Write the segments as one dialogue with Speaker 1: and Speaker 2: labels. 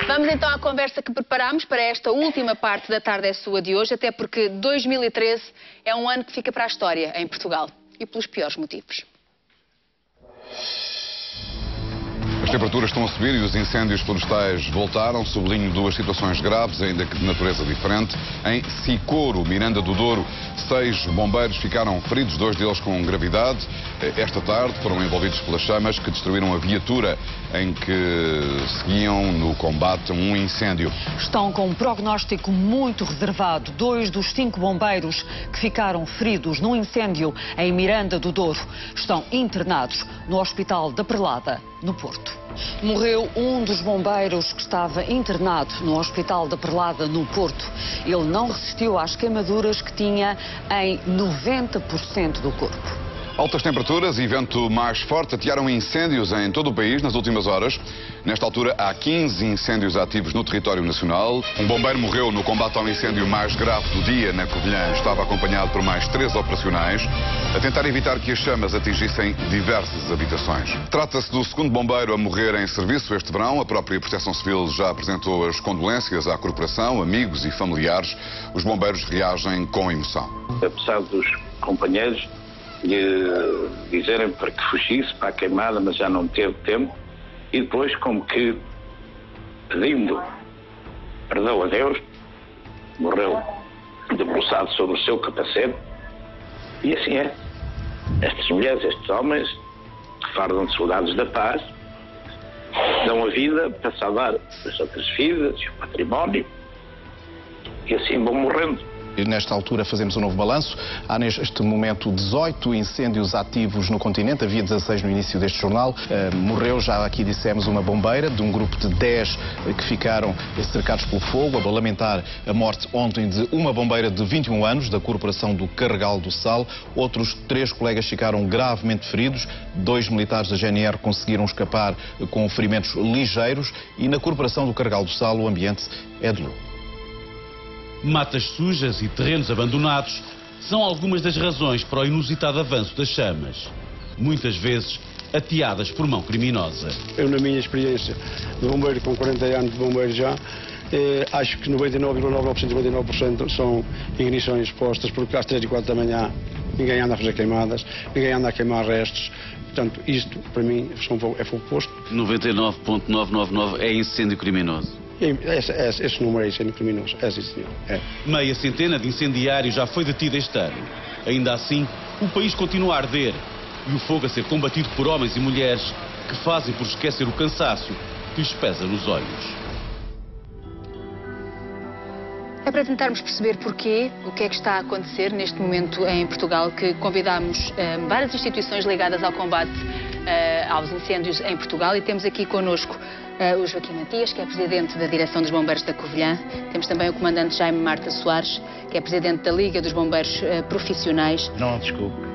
Speaker 1: Vamos então à conversa que preparámos para esta última parte da Tarde é Sua de hoje, até porque 2013 é um ano que fica para a história em Portugal. E pelos piores motivos.
Speaker 2: As temperaturas estão a subir e os incêndios florestais voltaram. Sublinho duas situações graves, ainda que de natureza diferente. Em Sicoro, Miranda do Douro, 6 bombeiros ficaram feridos, 2 deles com gravidade. Esta tarde foram envolvidos pelas chamas que destruíram a viatura em que seguiam no combate a um incêndio.
Speaker 3: Estão com um prognóstico muito reservado. 2 dos 5 bombeiros que ficaram feridos num incêndio em Miranda do Douro estão internados no Hospital da Perlada, no Porto. Morreu um dos bombeiros que estava internado no Hospital da Perlada, no Porto. Ele não resistiu às queimaduras que tinha em 90% do corpo.
Speaker 2: Altas temperaturas e vento mais forte atearam incêndios em todo o país nas últimas horas. Nesta altura, há 15 incêndios ativos no território nacional. Um bombeiro morreu no combate ao incêndio mais grave do dia, na Covilhã. Estava acompanhado por mais 3 operacionais, a tentar evitar que as chamas atingissem diversas habitações. Trata-se do segundo bombeiro a morrer em serviço este verão. A própria Proteção Civil já apresentou as condolências à corporação, amigos e familiares. Os bombeiros reagem com emoção.
Speaker 4: Apesar dos companheiros dizerem para que fugisse para a queimada, mas já não teve tempo, e depois, como que pedindo perdão a Deus, morreu debruçado sobre o seu capacete. E assim é. Estas mulheres, estes homens, que fardam de soldados da paz, dão a vida para salvar as outras vidas e o património, e assim vão morrendo.
Speaker 5: Nesta altura fazemos um novo balanço. Há neste momento 18 incêndios ativos no continente, havia 16 no início deste jornal. Morreu, já aqui dissemos, uma bombeira de um grupo de 10 que ficaram cercados pelo fogo. A lamentar a morte ontem de uma bombeira de 21 anos, da Corporação do Carregal do Sal. Outros 3 colegas ficaram gravemente feridos. 2 militares da GNR conseguiram escapar com ferimentos ligeiros. E na Corporação do Carregal do Sal o ambiente é de luto.
Speaker 6: Matas sujas e terrenos abandonados são algumas das razões para o inusitado avanço das chamas, muitas vezes ateadas por mão criminosa.
Speaker 7: Eu, na minha experiência de bombeiro, com 40 anos de bombeiro já, acho que 99,99% são ignições expostas, porque às 3 e 4 da manhã ninguém anda a fazer queimadas, ninguém anda a queimar restos. Portanto, isto, para mim, é fogo posto.
Speaker 6: 99,999 é incêndio criminoso.
Speaker 7: Esse número é incêndio criminoso, sim senhor. É.
Speaker 6: Meia centena de incendiários já foi detida este ano. Ainda assim, o país continua a arder e o fogo a ser combatido por homens e mulheres que fazem por esquecer o cansaço que lhes pesa nos olhos.
Speaker 1: É para tentarmos perceber porquê, o que é que está a acontecer neste momento em Portugal, que convidámos várias instituições ligadas ao combate aos incêndios em Portugal, e temos aqui connosco o Joaquim Matias, que é Presidente da Direção dos Bombeiros da Covilhã. Temos também o Comandante Jaime Marta Soares, que é Presidente da Liga dos Bombeiros Profissionais.
Speaker 4: Não, desculpe.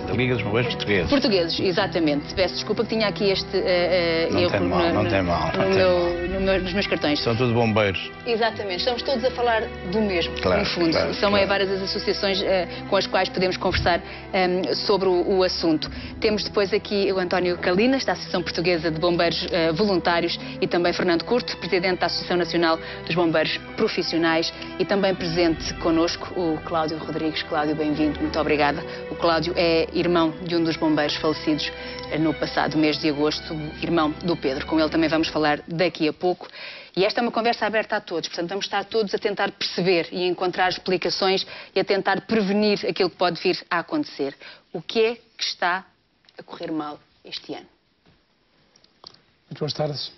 Speaker 4: Da Liga dos Bombeiros Portugueses.
Speaker 1: Portugueses, exatamente. Peço desculpa que tinha aqui este erro nos meus cartões.
Speaker 4: São todos bombeiros.
Speaker 1: Exatamente. Estamos todos a falar do mesmo,
Speaker 4: claro,
Speaker 1: no fundo.
Speaker 4: Claro,
Speaker 1: São
Speaker 4: claro.
Speaker 1: Várias as associações com as quais podemos conversar sobre o assunto. Temos depois aqui o António Calinas, da Associação Portuguesa de Bombeiros Voluntários, e também Fernando Curto, Presidente da Associação Nacional dos Bombeiros Profissionais, e também presente connosco o Cláudio Rodrigues. Cláudio, bem-vindo, muito obrigada. O Cláudio é irmão de um dos bombeiros falecidos no passado mês de agosto, irmão do Pedro. Com ele também vamos falar daqui a pouco. E esta é uma conversa aberta a todos, portanto vamos estar todos a tentar perceber e encontrar explicações e a tentar prevenir aquilo que pode vir a acontecer. O que é que está a correr mal este ano?
Speaker 7: Muito boas tardes.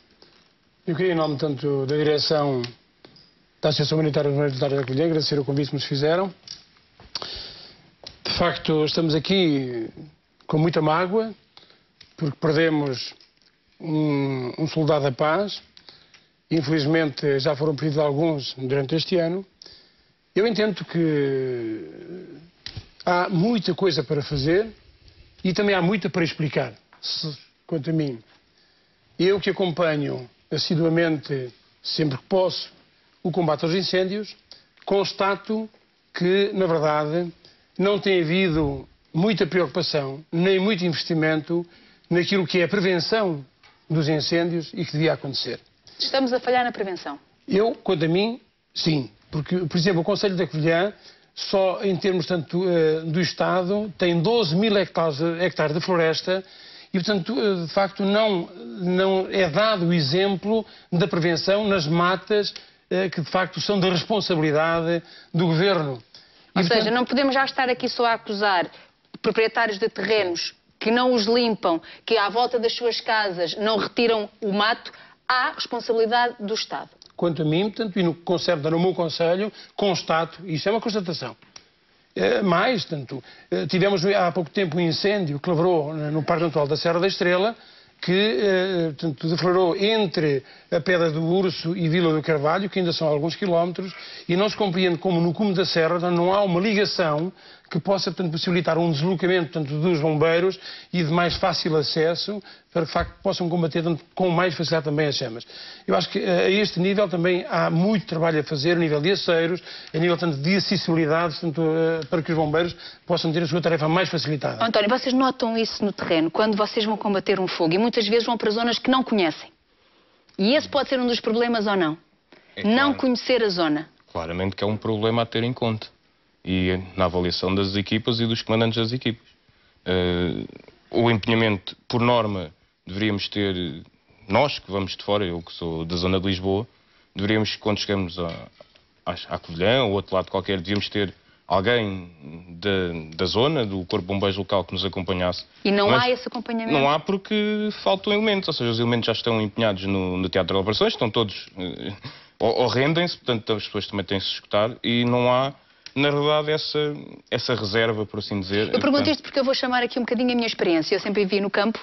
Speaker 7: Eu queria, em nome tanto da direção da Associação Humanitária Voluntária da Covilhã, agradecer o convite que nos fizeram. De facto, estamos aqui com muita mágoa, porque perdemos um soldado da paz. Infelizmente, já foram perdidos alguns durante este ano. Eu entendo que há muita coisa para fazer e também há muita para explicar, quanto a mim. Eu que acompanho assiduamente, sempre que posso, o combate aos incêndios, constato que, na verdade, não tem havido muita preocupação, nem muito investimento naquilo que é a prevenção dos incêndios e que devia acontecer.
Speaker 1: Estamos a falhar na prevenção?
Speaker 7: Eu, quanto a mim, sim. Porque, por exemplo, o Concelho da Covilhã, só em termos tanto, do Estado, tem 12 mil hectares de floresta e, portanto, de facto, não é dado o exemplo da prevenção nas matas que, de facto, são da responsabilidade do Governo.
Speaker 1: Ou seja, não podemos já estar aqui só a acusar proprietários de terrenos que não os limpam, que à volta das suas casas não retiram o mato. Há responsabilidade do Estado.
Speaker 7: Quanto a mim, portanto, e no que concerne no meu Conselho, constato, isto é uma constatação. Mais, tanto, tivemos há pouco tempo um incêndio que lavrou no Parque Natural da Serra da Estrela, que portanto, deflagrou entre a Pedra do Urso e Vila do Carvalho, que ainda são alguns quilómetros, e não se compreende como no cume da Serra não há uma ligação que possa, portanto, possibilitar um deslocamento, portanto, dos bombeiros e de mais fácil acesso para que, de facto, possam combater, portanto, com mais facilidade também as chamas. Eu acho que a este nível também há muito trabalho a fazer, a nível de aceiros, a nível, portanto, de acessibilidade, portanto, para que os bombeiros possam ter a sua tarefa mais facilitada.
Speaker 1: António, vocês notam isso no terreno, quando vocês vão combater um fogo, e muitas vezes vão para zonas que não conhecem. E esse pode ser um dos problemas ou não? Não conhecer a zona.
Speaker 8: Claramente que é um problema a ter em conta. E na avaliação das equipas e dos comandantes das equipas. O empenhamento, por norma, deveríamos ter, nós que vamos de fora, eu que sou da zona de Lisboa, deveríamos, quando chegamos à Covilhã ou outro lado qualquer, devíamos ter alguém da zona, do Corpo de Bombeiros local, que nos acompanhasse.
Speaker 1: E não há esse acompanhamento?
Speaker 8: Não há porque faltam elementos, ou seja, os elementos já estão empenhados no Teatro de Operações, estão todos, ou rendem-se, portanto as pessoas também têm-se escutar, e não há, na verdade, essa reserva, por assim dizer.
Speaker 1: Eu pergunto isto porque eu vou chamar aqui um bocadinho a minha experiência. Eu sempre vivi no campo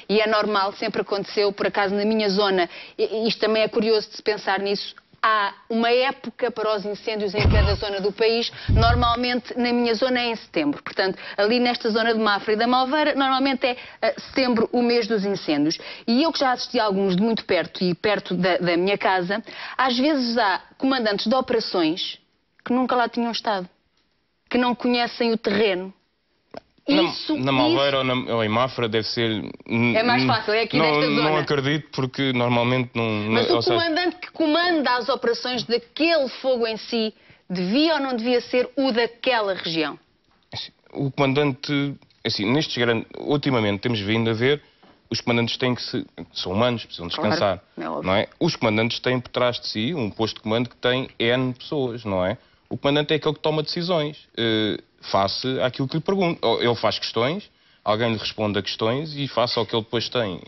Speaker 1: e é normal, sempre aconteceu, por acaso na minha zona, isto também é curioso de se pensar nisso, há uma época para os incêndios em cada zona do país. Normalmente na minha zona é em setembro. Portanto, ali nesta zona de Mafra e da Malveira, normalmente é setembro o mês dos incêndios. E eu que já assisti a alguns de muito perto e perto da minha casa, às vezes há comandantes de operações que nunca lá tinham estado, que não conhecem o terreno.
Speaker 8: Na Malveira ou em Mafra deve ser...
Speaker 1: É mais fácil, é aqui nesta zona.
Speaker 8: Não acredito, porque normalmente não...
Speaker 1: Mas o comandante que comanda as operações daquele fogo em si, devia ou não devia ser o daquela região?
Speaker 8: O comandante... Assim, ultimamente temos vindo a ver, os comandantes têm que são humanos, precisam descansar.
Speaker 1: Claro,
Speaker 8: não é? Os comandantes têm por trás de si um posto de comando que tem N pessoas, não é? O comandante é aquele que toma decisões, face àquilo que lhe perguntam. Ele faz questões, alguém lhe responde a questões e face ao que ele depois tem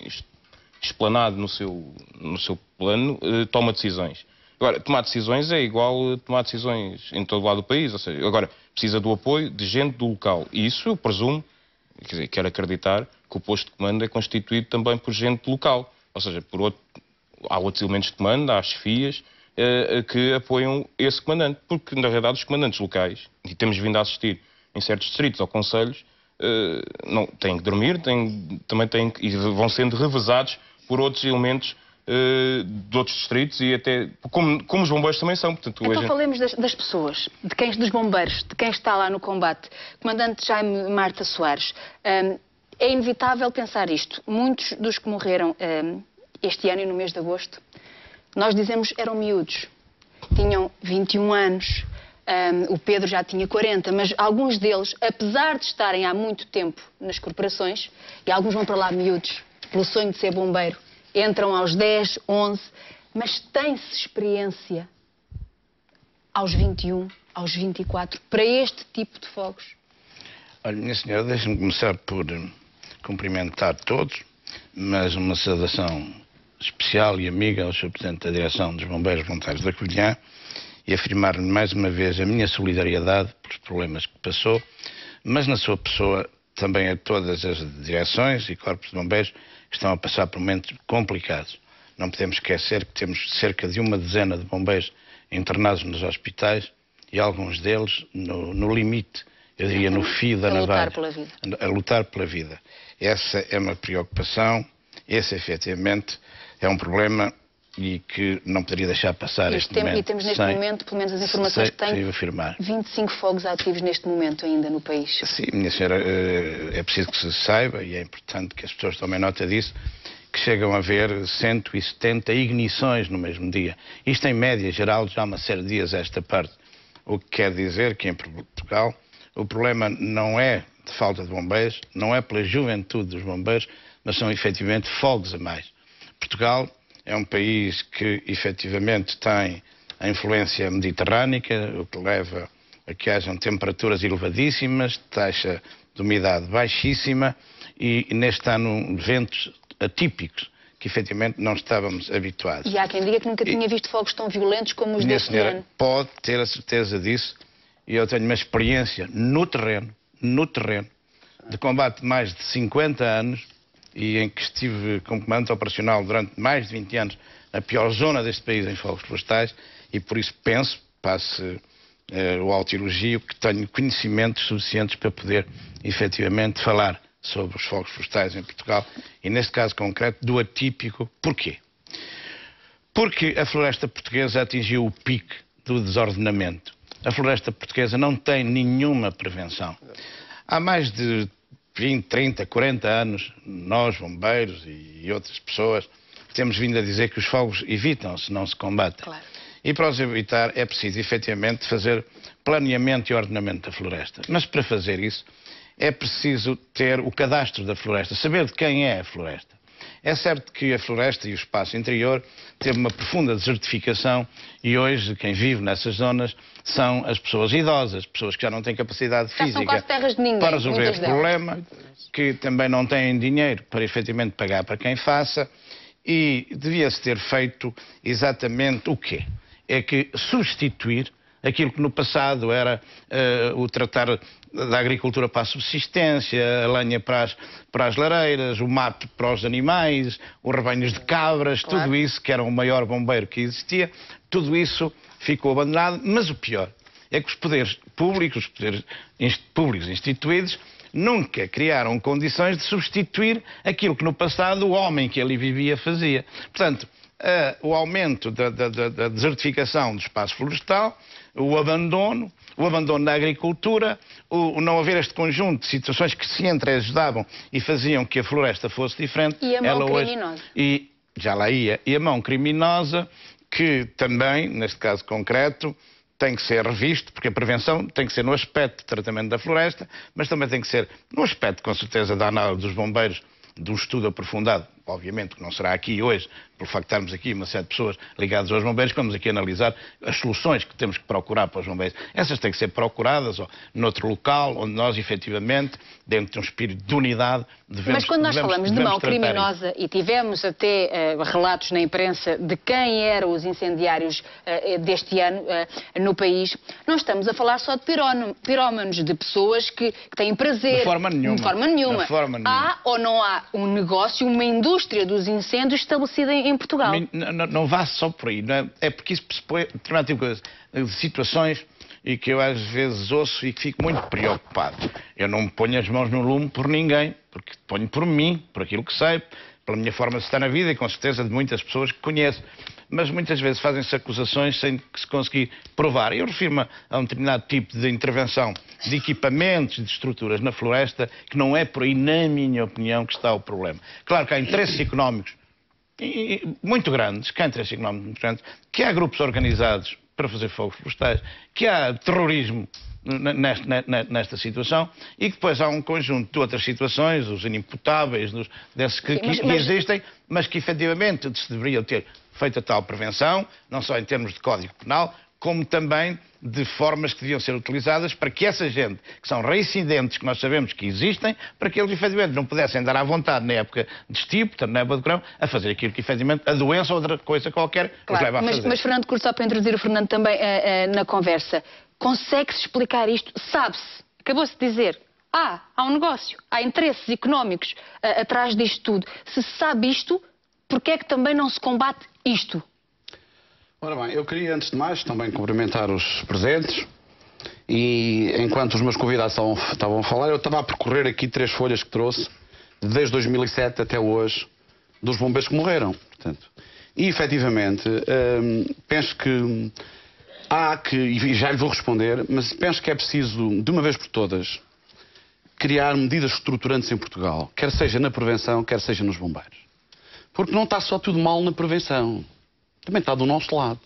Speaker 8: explanado no seu plano, toma decisões. Agora, tomar decisões é igual a tomar decisões em todo lado do país, ou seja, agora precisa do apoio de gente do local. E isso eu presumo, quer dizer, quero acreditar que o posto de comando é constituído também por gente local, ou seja, há outros elementos de comando, há chefias, que apoiam esse comandante, porque na realidade os comandantes locais, e temos vindo a assistir em certos distritos ou concelhos, não, têm que dormir, e vão sendo revezados por outros elementos de outros distritos e até como os bombeiros também são. Portanto,
Speaker 1: então falemos das pessoas, dos bombeiros, de quem está lá no combate. Comandante Jaime Marta Soares, é inevitável pensar isto. Muitos dos que morreram este ano e no mês de agosto, nós dizemos eram miúdos, tinham 21 anos, o Pedro já tinha 40, mas alguns deles, apesar de estarem há muito tempo nas corporações, e alguns vão para lá miúdos, pelo sonho de ser bombeiro, entram aos 10, 11, mas têm-se experiência aos 21, aos 24, para este tipo de fogos?
Speaker 4: Olha, minha senhora, deixe-me começar por cumprimentar todos, mas uma saudação especial e amiga ao Sr. Presidente da Direção dos Bombeiros Voluntários da Covilhã e afirmar-lhe mais uma vez a minha solidariedade pelos problemas que passou, mas na sua pessoa também a todas as direções e corpos de bombeiros que estão a passar por momentos complicados. Não podemos esquecer que temos cerca de uma dezena de bombeiros internados nos hospitais e alguns deles no limite, eu diria no fio da navalha. A lutar pela vida. Essa é uma preocupação, esse efetivamente é um problema e que não poderia deixar passar este momento.
Speaker 1: E temos neste momento, pelo menos as informações que tenho, 25 fogos ativos neste momento ainda no país.
Speaker 4: Sim, minha senhora, é preciso que se saiba e é importante que as pessoas tomem nota disso,
Speaker 9: que chegam a haver 170 ignições no mesmo dia. Isto em média geral já há uma série de dias esta parte. O que quer dizer que em Portugal o problema não é de falta de bombeiros, não é pela juventude dos bombeiros, mas são efetivamente fogos a mais. Portugal é um país que efetivamente tem a influência mediterrânica, o que leva a que hajam temperaturas elevadíssimas, taxa de umidade baixíssima e neste ano ventos atípicos, que efetivamente não estávamos habituados.
Speaker 1: E há quem diga que nunca tinha visto fogos tão violentos como os deste ano.
Speaker 9: Pode ter a certeza disso, e eu tenho uma experiência no terreno, de combate de mais de 50 anos, e em que estive como comandante operacional durante mais de 20 anos, na pior zona deste país em fogos florestais, e por isso penso, passe o autoelogio, que tenho conhecimentos suficientes para poder efetivamente falar sobre os fogos florestais em Portugal, e neste caso concreto do atípico. Porquê? Porque a floresta portuguesa atingiu o pico do desordenamento. A floresta portuguesa não tem nenhuma prevenção. Há mais de 20, 30, 40 anos, nós, bombeiros e outras pessoas, temos vindo a dizer que os fogos evitam-se, não se combatem.
Speaker 1: Claro.
Speaker 9: E para os evitar é preciso, efetivamente, fazer planeamento e ordenamento da floresta. Mas para fazer isso é preciso ter o cadastro da floresta, saber de quem é a floresta. É certo que a floresta e o espaço interior teve uma profunda desertificação e hoje quem vive nessas zonas são as pessoas idosas, pessoas que já não têm capacidade física para resolver o problema, que também não têm dinheiro para efetivamente pagar para quem faça, e devia-se ter feito exatamente o quê? É que substituir aquilo que no passado era o tratar da agricultura para a subsistência, a lenha para as lareiras, o mato para os animais, os rebanhos de cabras, claro. Tudo isso, que era o maior bombeiro que existia, tudo isso ficou abandonado, mas o pior é que os poderes públicos instituídos, nunca criaram condições de substituir aquilo que no passado o homem que ali vivia fazia. Portanto, o aumento da desertificação do espaço florestal, o abandono da agricultura, o não haver este conjunto de situações que se entreajudavam e faziam que a floresta fosse diferente.
Speaker 1: E a mão criminosa.
Speaker 9: E já lá ia. E a mão criminosa, que também, neste caso concreto, tem que ser revisto, porque a prevenção tem que ser no aspecto de tratamento da floresta, mas também tem que ser no aspecto, com certeza, da análise dos bombeiros, de um estudo aprofundado. Obviamente que não será aqui hoje, pelo facto de estarmos aqui uma série de pessoas ligadas aos bombeiros, que vamos aqui analisar as soluções que temos que procurar para os bombeiros. Essas têm que ser procuradas ou noutro local, onde nós, efetivamente, dentro de um espírito de unidade, devemos...
Speaker 1: Mas quando nós falamos de mão criminosa, e tivemos até relatos na imprensa de quem eram os incendiários deste ano no país, não estamos a falar só de pirómanos, de pessoas que têm prazer...
Speaker 9: De forma nenhuma.
Speaker 1: De forma nenhuma.
Speaker 9: De forma nenhuma.
Speaker 1: Há ou não há um negócio, uma indústria dos incêndios estabelecida em Portugal?
Speaker 9: Não vá só por aí. Não é? É porque isso pressupõe determinado tipo de situações e que eu às vezes ouço e que fico muito preocupado. Eu não me ponho as mãos no lume por ninguém, porque ponho por mim, por aquilo que sei, pela minha forma de estar na vida e com certeza de muitas pessoas que conheço. Mas muitas vezes fazem-se acusações sem que se conseguir provar. Eu refiro-me a um determinado tipo de intervenção de equipamentos, de estruturas na floresta, que não é por aí, na minha opinião, que está o problema. Claro que há interesses económicos muito grandes, que há grupos organizados para fazer fogos florestais, que há terrorismo nesta situação e que depois há um conjunto de outras situações, os inimputáveis, desses que existem, mas que efetivamente se deveriam ter feito a tal prevenção, não só em termos de Código Penal, como também de formas que deviam ser utilizadas para que essa gente, que são reincidentes, que nós sabemos que existem, para que eles efetivamente não pudessem dar à vontade na época de estio, portanto na época de verão, a fazer aquilo que efetivamente a doença ou outra coisa qualquer os leva a fazer.
Speaker 1: Mas Fernando Curto, só para introduzir o Fernando também na conversa, consegue-se explicar isto? Sabe-se, acabou-se de dizer, há um negócio, há interesses económicos atrás disto tudo. Se sabe isto, porquê é que também não se combate isto?
Speaker 10: Ora bem, eu queria antes de mais também cumprimentar os presentes e enquanto os meus convidados estavam a falar, eu estava a percorrer aqui 3 folhas que trouxe, desde 2007 até hoje, dos bombeiros que morreram. Portanto, e efetivamente, penso que e já lhe vou responder, mas penso que é preciso, de uma vez por todas, criar medidas estruturantes em Portugal, quer seja na prevenção, quer seja nos bombeiros. Porque não está só tudo mal na prevenção. Também está do nosso lado.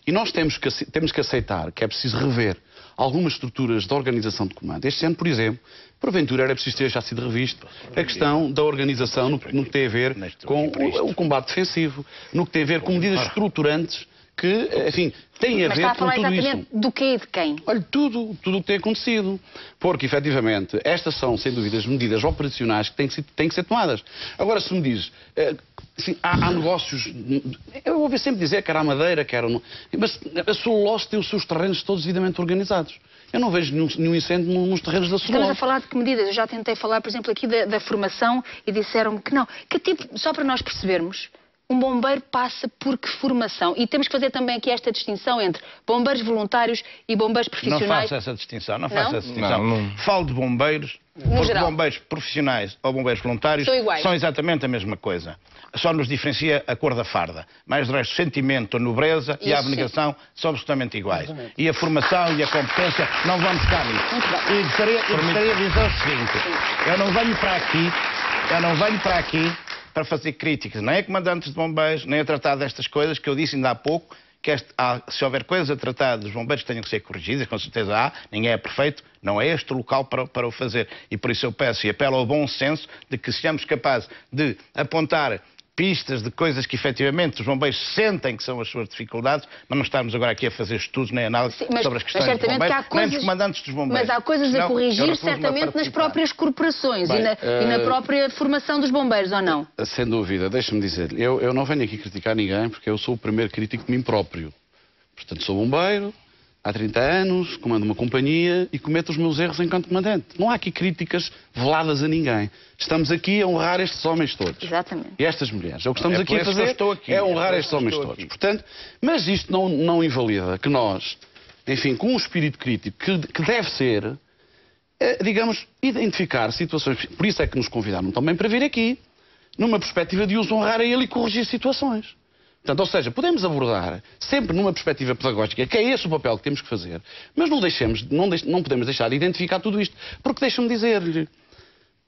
Speaker 10: E nós temos que aceitar que é preciso rever algumas estruturas de organização de comando. Este ano, por exemplo, porventura era preciso ter já sido revisto a questão da organização no que tem a ver com o combate defensivo, no que tem a ver com medidas estruturantes que, enfim, têm a ver com tudo isso. Mas está a falar exatamente
Speaker 1: do quê e de quem?
Speaker 10: Olha, tudo o que tem acontecido. Porque, efetivamente, estas são, sem dúvida, medidas operacionais que têm que ser tomadas. Agora, se me dizes, assim, há negócios... Eu ouvi sempre dizer que era a madeira, que era... Mas a celulose tem os seus terrenos todos devidamente organizados. Eu não vejo nenhum incêndio nos terrenos da celulose.
Speaker 1: Estamos a falar de que medidas? Eu já tentei falar, por exemplo, aqui da formação e disseram-me que não. Que tipo, só para nós percebermos... Um bombeiro passa por que formação? E temos que fazer também aqui esta distinção entre bombeiros voluntários e bombeiros profissionais.
Speaker 9: Não faço essa distinção, não faço essa distinção. Não. Falo de bombeiros, porque bombeiros profissionais ou bombeiros voluntários são exatamente a mesma coisa. Só nos diferencia a cor da farda. Mais de resto, sentimento, a nobreza e a abnegação são absolutamente iguais. E a formação e a competência não vão buscar nisso. E gostaria de dizer o seguinte, eu não venho para aqui para fazer críticas, nem a comandantes de bombeiros, nem a tratar destas coisas que eu disse ainda há pouco, que se houver coisas a tratar dos bombeiros que tenham que ser corrigidas, com certeza há, ninguém é perfeito, não é este o local para o fazer. E por isso eu peço e apelo ao bom senso de que sejamos capazes de apontar pistas de coisas que efetivamente os bombeiros sentem que são as suas dificuldades, mas não estarmos agora aqui a fazer estudos nem análise sobre as questões dos bombeiros, nem dos comandantes dos bombeiros.
Speaker 1: Mas há coisas a corrigir certamente nas próprias corporações e na própria formação dos bombeiros, ou não?
Speaker 10: Sem dúvida, deixa-me dizer, eu não venho aqui criticar ninguém porque eu sou o primeiro crítico de mim próprio. Portanto, sou bombeiro, há 30 anos, comando uma companhia e cometo os meus erros enquanto comandante. Não há aqui críticas veladas a ninguém. Estamos aqui a honrar estes homens todos.
Speaker 1: Exatamente.
Speaker 10: E estas mulheres. O que estamos aqui a fazer é honrar estes homens todos. Portanto, mas isto não invalida que nós, enfim, com um espírito crítico que deve ser, digamos, identificar situações. Por isso é que nos convidaram também para vir aqui, numa perspectiva de os honrar a ele e corrigir situações. Portanto, ou seja, podemos abordar sempre numa perspectiva pedagógica, que é esse o papel que temos que fazer, mas não podemos deixar de identificar tudo isto, porque deixa-me dizer-lhe,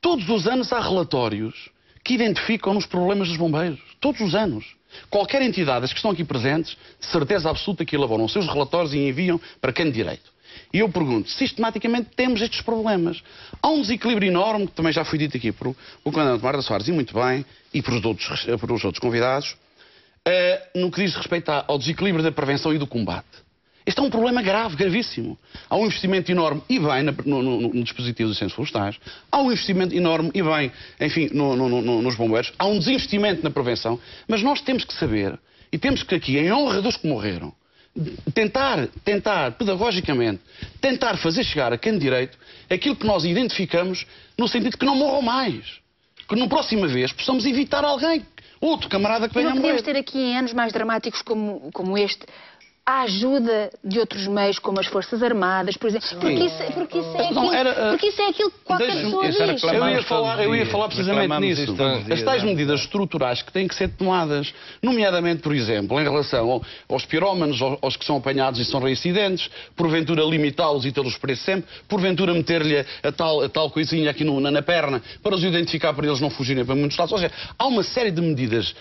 Speaker 10: todos os anos há relatórios que identificam os problemas dos bombeiros. Todos os anos. Qualquer entidade, as que estão aqui presentes, de certeza absoluta que elaboram os seus relatórios e enviam para quem de direito. E eu pergunto, sistematicamente temos estes problemas. Há um desequilíbrio enorme, que também já foi dito aqui por o comandante Marta Soares, e muito bem, e por os outros convidados, no que diz respeito ao desequilíbrio da prevenção e do combate. Este é um problema grave, gravíssimo. Há um investimento enorme, e bem, no dispositivo dos incêndios florestais, há um investimento enorme, e bem, enfim, nos bombeiros, há um desinvestimento na prevenção, mas nós temos que saber, e temos que aqui, em honra dos que morreram, tentar, pedagogicamente, tentar fazer chegar a quem de direito aquilo que nós identificamos, no sentido de que não morram mais. Que na próxima vez possamos evitar alguém, outro camarada que venha a morrer.
Speaker 1: Não podemos ter aqui, em anos mais dramáticos como este, a ajuda de outros meios, como as Forças Armadas, por exemplo. Porque isso é aquilo que qualquer pessoa diz.
Speaker 10: Eu ia falar precisamente nisso. As tais medidas estruturais que têm que ser tomadas, nomeadamente, por exemplo, em relação aos pirómanos, aos que são apanhados e são reincidentes, porventura limitá-los e tê-los presos sempre, porventura meter-lhe a tal coisinha aqui na perna para os identificar, para eles não fugirem para muitos lados. Ou seja, há uma série de medidas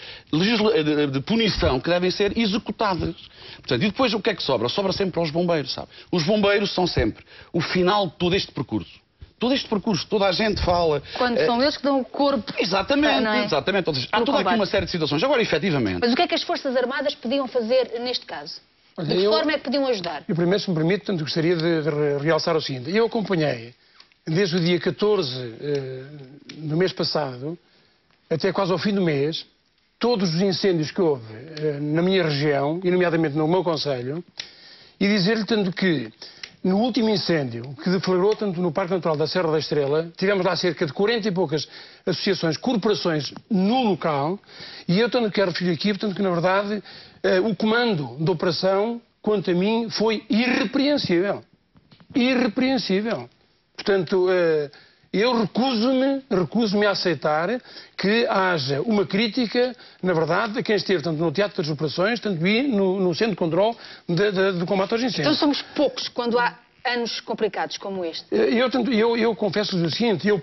Speaker 10: de punição que devem ser executadas. Portanto, e depois o que é que sobra? Sobra sempre aos bombeiros, sabe? Os bombeiros são sempre o final de todo este percurso. Todo este percurso, toda a gente fala...
Speaker 1: Quando são eles que dão o corpo...
Speaker 10: Exatamente, não é? Exatamente. Ou seja, há toda aqui uma série de situações. Agora, efetivamente...
Speaker 1: Mas o que é que as Forças Armadas podiam fazer neste caso? De que forma é que podiam ajudar?
Speaker 7: Eu primeiro, se me permite, portanto, gostaria de realçar o seguinte. Eu acompanhei, desde o dia 14 do mês passado, até quase ao fim do mês, todos os incêndios que houve na minha região, e nomeadamente no meu concelho, e dizer-lhe tanto que no último incêndio que deflagrou tanto no Parque Natural da Serra da Estrela, tivemos lá cerca de 40 e poucas associações, corporações no local, e eu tanto quero referir aqui, portanto, que na verdade o comando da operação, quanto a mim, foi irrepreensível. Irrepreensível. Portanto, eu recuso-me a aceitar que haja uma crítica, na verdade, a quem esteve tanto no teatro das operações, tanto e no centro de controle do combate aos incêndios.
Speaker 1: Então somos poucos quando há anos complicados como este?
Speaker 7: Eu confesso-lhes o seguinte, eu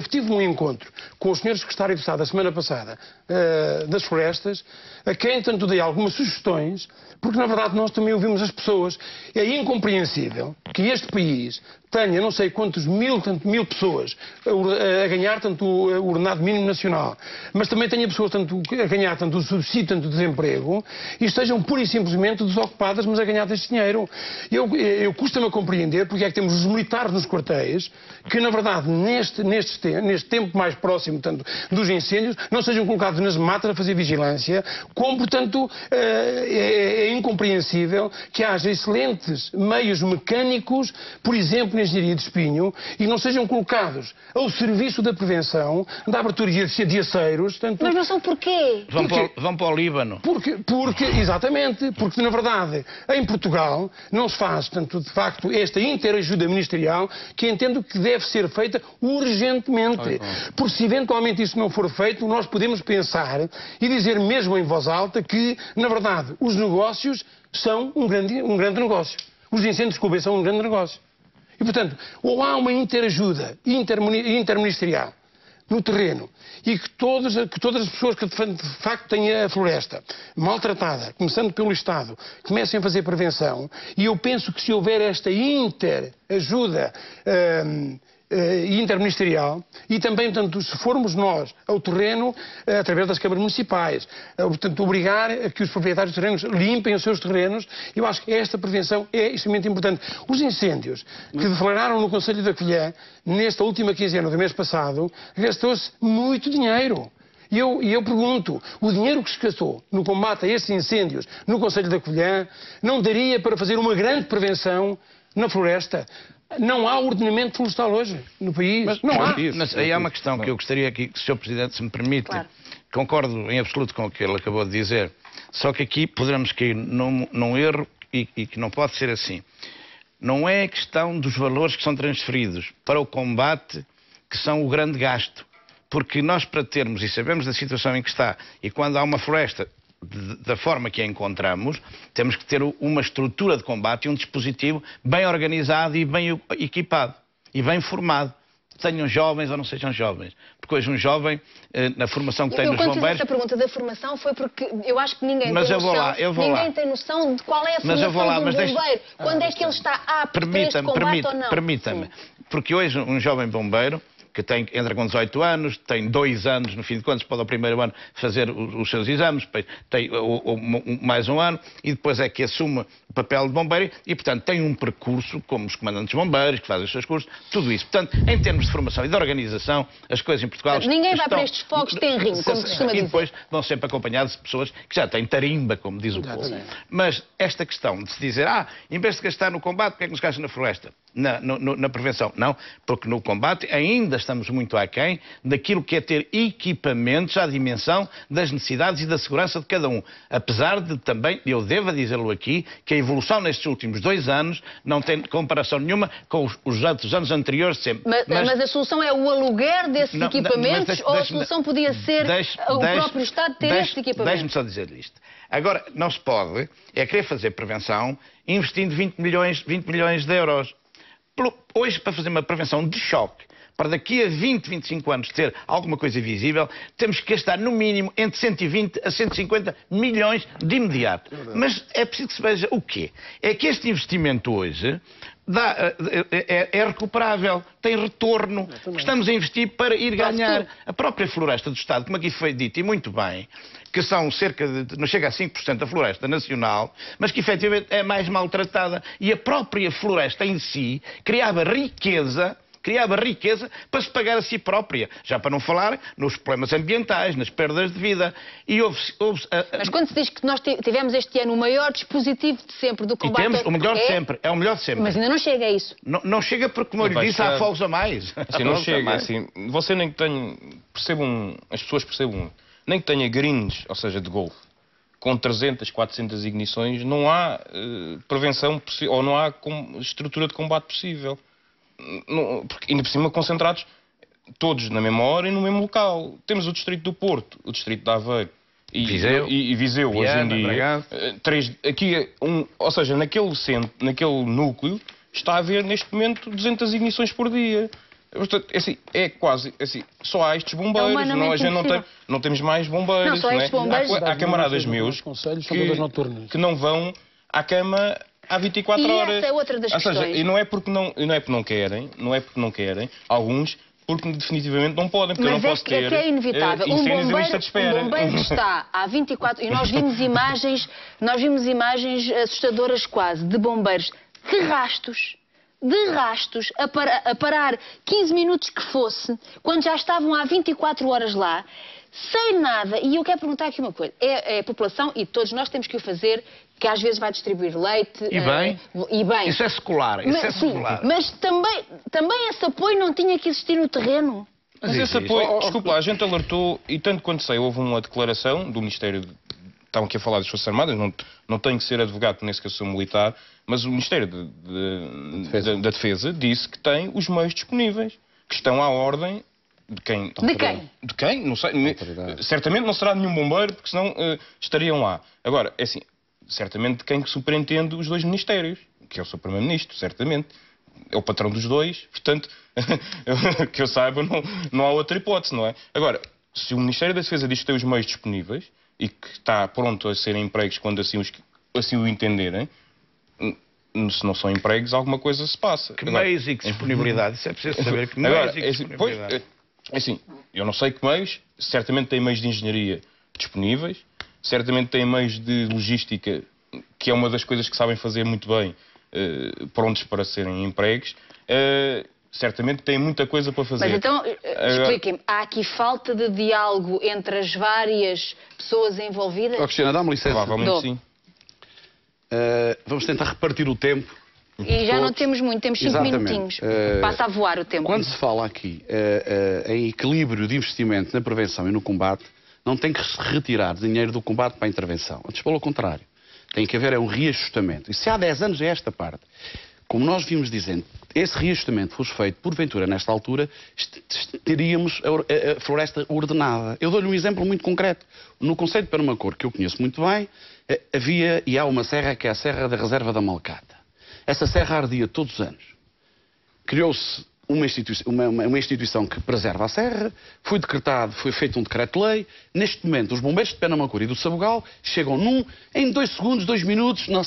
Speaker 7: tive um encontro com o Sr. Secretário de Estado a semana passada das Florestas, a quem tanto dei algumas sugestões, porque na verdade nós também ouvimos as pessoas. É incompreensível que este país tenha não sei quantos mil pessoas a ganhar tanto o ordenado mínimo nacional, mas também tenha pessoas a ganhar tanto o subsídio, tanto o desemprego, e estejam pura e simplesmente desocupadas, mas a ganhar deste dinheiro. Eu custa-me a compreender porque é que temos os militares nos quartéis, que na verdade neste tempo mais próximo tanto dos incêndios, não sejam colocados nas matas a fazer vigilância, como portanto é incompreensível que haja excelentes meios mecânicos, por exemplo, na engenharia de espinho, e não sejam colocados ao serviço da prevenção, da abertura de aceiros. Tanto...
Speaker 1: Mas não são porquê?
Speaker 9: Vão para o Líbano.
Speaker 7: Exatamente, porque na verdade em Portugal não se faz, tanto de facto, esta interajuda ministerial que entendo que deve ser feita urgentemente. Porque se eventualmente isso não for feito, nós podemos pensar e dizer mesmo em voz alta que, na verdade, os negócios são um grande negócio. Os incêndios de Coimbra são um grande negócio. E, portanto, ou há uma interajuda interministerial no terreno e que todas as pessoas que de facto têm a floresta maltratada, começando pelo Estado, comecem a fazer prevenção, e eu penso que se houver esta interajuda interministerial, e também, portanto, se formos nós ao terreno, através das câmaras municipais, portanto, obrigar a que os proprietários de terrenos limpem os seus terrenos, eu acho que esta prevenção é extremamente importante. Os incêndios que deflagraram no Concelho da Covilhã, nesta última quinzena do mês passado, gastou-se muito dinheiro. E eu pergunto, o dinheiro que se gastou no combate a estes incêndios no Concelho da Covilhã não daria para fazer uma grande prevenção na floresta? Não há ordenamento florestal hoje no país. Não há.
Speaker 9: Mas aí há uma questão que eu gostaria aqui, que o Sr. Presidente, se me permite, concordo em absoluto com o que ele acabou de dizer, só que aqui poderemos cair num erro e que não pode ser assim. Não é a questão dos valores que são transferidos para o combate que são o grande gasto. Porque nós, para termos, e sabemos da situação em que está, e quando há uma floresta da forma que a encontramos, temos que ter uma estrutura de combate e um dispositivo bem organizado e bem equipado e bem formado. Tenham jovens ou não sejam jovens. Porque hoje um jovem, na formação que tem nos bombeiros...
Speaker 1: Eu, quando fiz esta pergunta da formação, foi porque eu acho que ninguém tem noção de qual é a formação de um bombeiro. Quando é que ele está apto para este combate ou não?
Speaker 9: Permita-me. Porque hoje um jovem bombeiro que entra com 18 anos, tem 2 anos, no fim de contas, pode ao primeiro ano fazer os seus exames, tem mais um ano, e depois é que assume o papel de bombeiro, e, portanto, tem um percurso, como os comandantes bombeiros, que fazem os seus cursos, tudo isso. Portanto, em termos de formação e de organização, as coisas em Portugal...
Speaker 1: Ninguém vai para estes fogos tenrinho, como costuma dizer.
Speaker 9: E depois vão sempre acompanhados de pessoas que já têm tarimba, como diz o povo. Mas esta questão de se dizer, em vez de gastar no combate, porque é que nos gasta na floresta? Na prevenção. Não, porque no combate ainda estamos muito aquém daquilo que é ter equipamentos à dimensão das necessidades e da segurança de cada um. Apesar de também, eu devo dizê-lo aqui, que a evolução nestes últimos 2 anos não tem comparação nenhuma com os outros anos anteriores sempre.
Speaker 1: Mas a solução é o aluguer desses equipamentos ou a solução podia ser o próprio Estado ter estes equipamentos?
Speaker 9: Deixe-me só dizer isto. Agora, não se pode querer fazer prevenção investindo 20 milhões de euros. Hoje, para fazer uma prevenção de choque, para daqui a 20, 25 anos ter alguma coisa visível, temos que gastar no mínimo entre 120 a 150 milhões de imediato. Mas é preciso que se veja o quê? É que este investimento hoje é recuperável, tem retorno, que estamos a investir para ir ganhar. A própria floresta do Estado, como aqui foi dito, e muito bem, que são cerca de, não chega a 5% da floresta nacional, mas que efetivamente é mais maltratada. E a própria floresta em si criava riqueza para se pagar a si própria. Já para não falar nos problemas ambientais, nas perdas de vida. E
Speaker 1: Mas quando se diz que nós tivemos este ano o maior dispositivo de sempre do combate...
Speaker 9: E temos o melhor de sempre, é o melhor de sempre.
Speaker 1: Mas ainda não chega a isso.
Speaker 9: Não chega porque, como eu lhe disse, há fogos a mais.
Speaker 8: Assim, não chega, assim, você nem que tenha... as pessoas percebam, nem que tenha greens, ou seja, de golfe, com 300, 400 ignições, não há prevenção ou não há estrutura de combate possível. Porque ainda por cima concentrados todos na mesma hora e no mesmo local. Temos o distrito do Porto, o distrito de Aveiro e Viseu hoje em dia. Ou seja, naquele núcleo está a haver neste momento 200 ignições por dia. Portanto, assim, é quase assim, só há estes bombeiros, não, a gente não temos mais bombeiros.
Speaker 1: Não, só estes bombeiros.
Speaker 8: Há camaradas meus que não vão à cama há 24 horas.
Speaker 1: Essa é outra das questões.
Speaker 8: Ou seja, e não é porque não querem, alguns, porque definitivamente não podem, porque
Speaker 1: mas
Speaker 8: eu não posso ter.
Speaker 1: Mas é inevitável. Um bombeiro está há 24... E nós vimos imagens assustadoras quase, de bombeiros de rastos, a parar 15 minutos que fosse, quando já estavam há 24 horas lá, sem nada. E eu quero perguntar aqui uma coisa. É a população, e todos nós temos que o fazer, que às vezes vai distribuir leite.
Speaker 9: E bem. Isso é secular.
Speaker 1: Mas também esse apoio não tinha que existir no terreno.
Speaker 8: Mas esse apoio, desculpa lá, a gente alertou, e tanto quanto sei, houve uma declaração do Ministério... Estavam aqui a falar das Forças Armadas, não tenho que ser advogado, nem sequer sou militar, mas o Ministério da Defesa disse que tem os meios disponíveis, que estão à ordem de quem? De quem? Não sei. Certamente não será nenhum bombeiro, porque senão estariam lá. Agora, é assim, certamente de quem superintende os dois ministérios, que é o Sr. Primeiro-Ministro, certamente. É o patrão dos dois, portanto, que eu saiba, não há outra hipótese, não é? Agora, se o Ministério da Defesa diz que tem os meios disponíveis e que está pronto a serem empregos quando assim o entenderem, se não são empregos, alguma coisa se passa.
Speaker 9: Que meios e que disponibilidade? Isso é preciso saber. Que meios e que disponibilidade?
Speaker 8: Assim, eu não sei que meios, certamente tem meios de engenharia disponíveis, certamente tem meios de logística, que é uma das coisas que sabem fazer muito bem, prontos para serem empregos. Certamente tem muita coisa para fazer.
Speaker 1: Mas então, expliquem-me, há aqui falta de diálogo entre as várias pessoas envolvidas?
Speaker 10: Cristina, dá-me licença.
Speaker 8: Provavelmente sim.
Speaker 10: Vamos tentar repartir o tempo.
Speaker 1: E já não temos muito, temos 5 minutinhos. Passa a voar o tempo.
Speaker 10: Quando se fala aqui em equilíbrio de investimento na prevenção e no combate, não tem que se retirar dinheiro do combate para a intervenção. Antes, pelo contrário. Tem que haver um reajustamento. E se há 10 anos é esta parte. Como nós vimos dizendo, esse reajustamento fosse feito, porventura, nesta altura, teríamos a floresta ordenada. Eu dou-lhe um exemplo muito concreto. No concelho de Penamacor, que eu conheço muito bem, havia e há uma serra que é a Serra da Reserva da Malcata. Essa serra ardia todos os anos. Criou-se uma instituição que preserva a serra, foi feito um decreto-lei. Neste momento, os bombeiros de Penamacor e do Sabugal chegam em 2 segundos, 2 minutos, não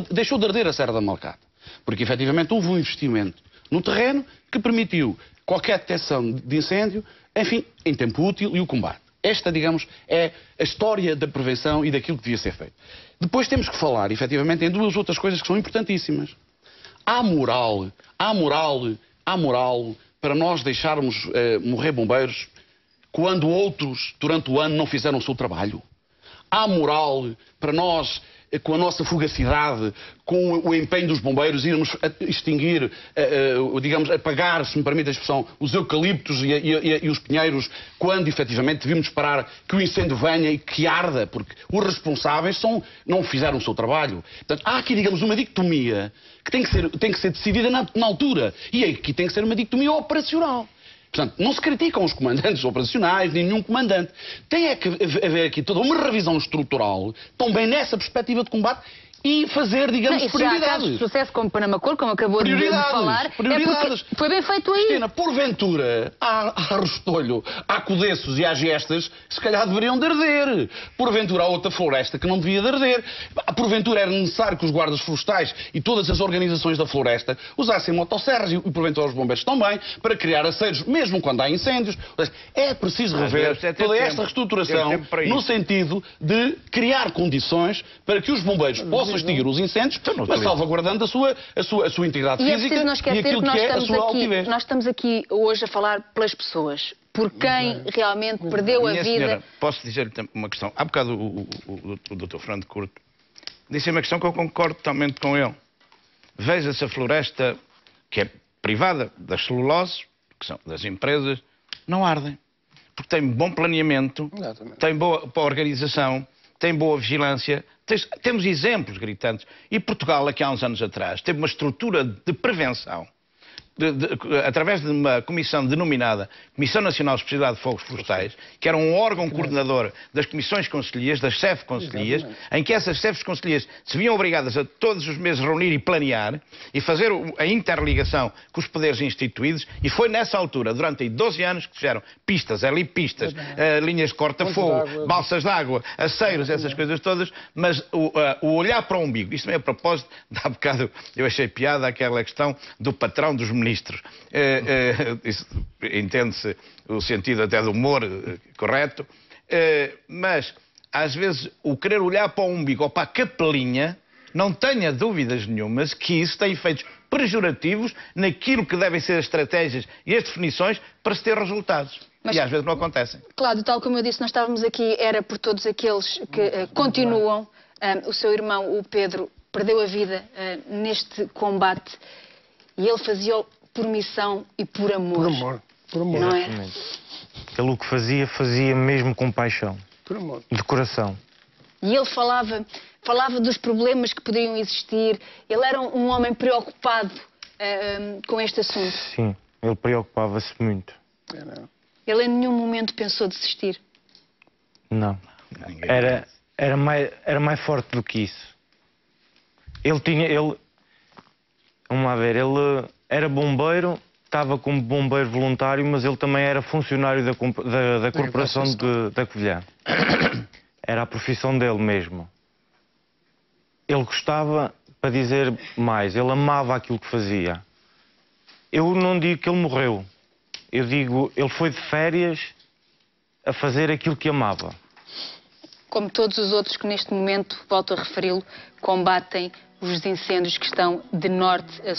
Speaker 10: deixou de arder a Serra da Malcata. Porque, efetivamente, houve um investimento no terreno que permitiu qualquer detecção de incêndio, enfim, em tempo útil e o combate. Esta, digamos, é a história da prevenção e daquilo que devia ser feito. Depois temos que falar, efetivamente, em 2 outras coisas que são importantíssimas. Há moral para nós deixarmos morrer bombeiros quando outros, durante o ano, não fizeram o seu trabalho. Há moral para nós, com a nossa fugacidade, com o empenho dos bombeiros, irmos extinguir, digamos, apagar, se me permite a expressão, os eucaliptos e os pinheiros, quando efetivamente devíamos esperar que o incêndio venha e que arda, porque os responsáveis não fizeram o seu trabalho. Portanto, há aqui, digamos, uma dicotomia que tem que ser decidida na altura. E aqui tem que ser uma dicotomia operacional. Portanto, não se criticam os comandantes operacionais, nem nenhum comandante. Tem que haver aqui toda uma revisão estrutural, também nessa perspectiva de combate, e fazer, digamos, prioridades.
Speaker 1: Já há casos de sucesso como Panamacor, como acabou de falar,
Speaker 10: prioridades.
Speaker 1: É foi bem feito aí.
Speaker 10: Cristina, porventura, há Restolho, há Codeços e há Gestas, se calhar deveriam de arder. Porventura, há outra floresta que não devia de arder. Porventura, era necessário que os guardas florestais e todas as organizações da floresta usassem motosserras, e porventura os bombeiros também, para criar aceiros, mesmo quando há incêndios. É preciso rever toda esta reestruturação no sentido de criar condições para que os bombeiros possam extinguir os incêndios, mas salvaguardando a sua integridade física e aquilo que é a sua altivez.
Speaker 1: Nós estamos aqui hoje a falar pelas pessoas, por quem realmente perdeu a vida.
Speaker 9: Senhora, posso dizer-lhe uma questão? Há bocado o Dr. Fernando Curto disse uma questão que eu concordo totalmente com ele. Veja-se a floresta, que é privada das celuloses, que são das empresas, não ardem. Porque tem bom planeamento, tem boa organização, tem boa vigilância. Temos exemplos gritantes. E Portugal, aqui há uns anos atrás, teve uma estrutura de prevenção através de uma comissão denominada Comissão Nacional de Especialidade de Fogos Florestais, que era um órgão coordenador das comissões concelhias, das CEF-concelhias, em que essas CEF-concelhias se viam obrigadas a todos os meses reunir e planear e fazer a interligação com os poderes instituídos, e foi nessa altura, durante 12 anos, que fizeram pistas, pistas, linhas de corta-fogo, balsas de água, aceiros, essas coisas todas, mas o olhar para o umbigo, isto também a propósito, há bocado eu achei piada aquela questão do patrão dos ministros. Entende-se o sentido até do humor correto, mas às vezes o querer olhar para o umbigo ou para a capelinha, não tenha dúvidas nenhumas que isso tem efeitos pejorativos naquilo que devem ser as estratégias e as definições para se ter resultados. Mas, e às vezes não acontecem.
Speaker 1: Cláudio, tal como eu disse, nós estávamos aqui, era por todos aqueles que continuam. O seu irmão, o Pedro, perdeu a vida neste combate e ele fazia-o por missão e por amor.
Speaker 7: Por amor. Por amor.
Speaker 1: Não é?
Speaker 11: Ele o que fazia, fazia mesmo com paixão.
Speaker 7: Por amor.
Speaker 11: De coração.
Speaker 1: E ele falava dos problemas que poderiam existir. Ele era um homem preocupado com este assunto.
Speaker 11: Sim, ele preocupava-se muito.
Speaker 1: Ele em nenhum momento pensou desistir.
Speaker 11: Não. Era mais forte do que isso. Vamos lá ver, ele era bombeiro, estava como bombeiro voluntário, mas ele também era funcionário da Corporação da Covilhã. Era a profissão dele mesmo. Ele gostava, para dizer mais, ele amava aquilo que fazia. Eu não digo que ele morreu. Eu digo, ele foi de férias a fazer aquilo que amava.
Speaker 1: Como todos os outros que neste momento, volto a referi-lo, combatem os incêndios que estão de norte a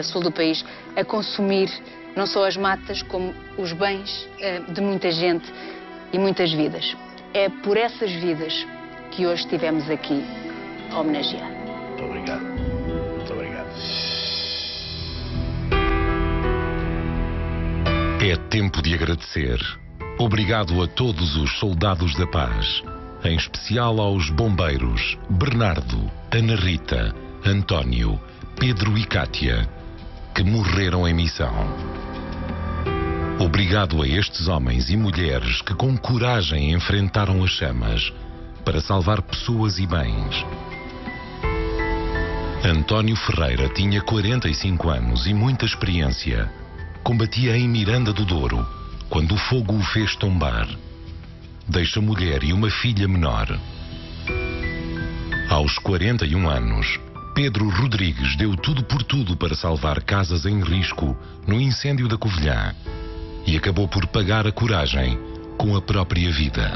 Speaker 1: sul do país, a consumir não só as matas, como os bens de muita gente e muitas vidas. É por essas vidas que hoje estivemos aqui a homenagear.
Speaker 9: Muito obrigado. Muito obrigado.
Speaker 12: É tempo de agradecer. Obrigado a todos os soldados da paz. Em especial aos bombeiros Bernardo, Ana Rita, António, Pedro e Cátia, que morreram em missão. Obrigado a estes homens e mulheres que com coragem enfrentaram as chamas para salvar pessoas e bens. António Ferreira tinha 45 anos e muita experiência. Combatia em Miranda do Douro, quando o fogo o fez tombar. Deixa mulher e uma filha menor. Aos 41 anos, Pedro Rodrigues deu tudo por tudo para salvar casas em risco no incêndio da Covilhã e acabou por pagar a coragem com a própria vida.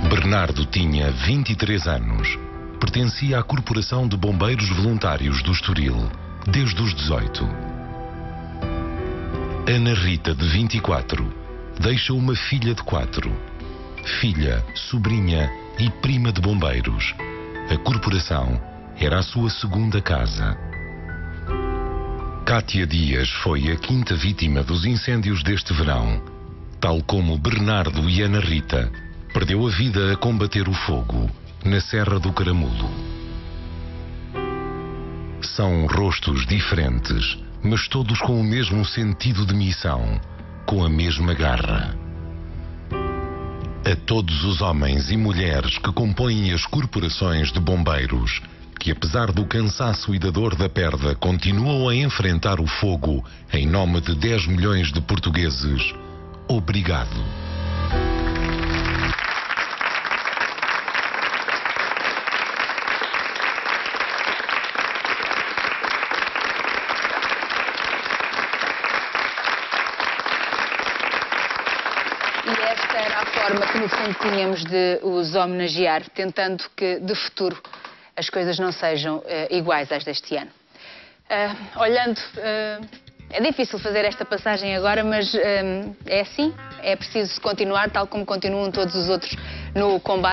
Speaker 12: Bernardo tinha 23 anos, pertencia à Corporação de Bombeiros Voluntários do Estoril desde os 18. Ana Rita, de 24, deixa uma filha de 4. Filha, sobrinha e prima de bombeiros. A corporação era a sua segunda casa. Cátia Dias foi a 5ª vítima dos incêndios deste verão. Tal como Bernardo e Ana Rita, perdeu a vida a combater o fogo na Serra do Caramulo. São rostos diferentes, mas todos com o mesmo sentido de missão, com a mesma garra. A todos os homens e mulheres que compõem as corporações de bombeiros, que apesar do cansaço e da dor da perda, continuam a enfrentar o fogo em nome de 10 milhões de portugueses, obrigado.
Speaker 1: Forma que no fundo tínhamos de os homenagear, tentando que de futuro as coisas não sejam iguais às deste ano. Olhando, é difícil fazer esta passagem agora, mas é assim, é preciso continuar, tal como continuam todos os outros no combate.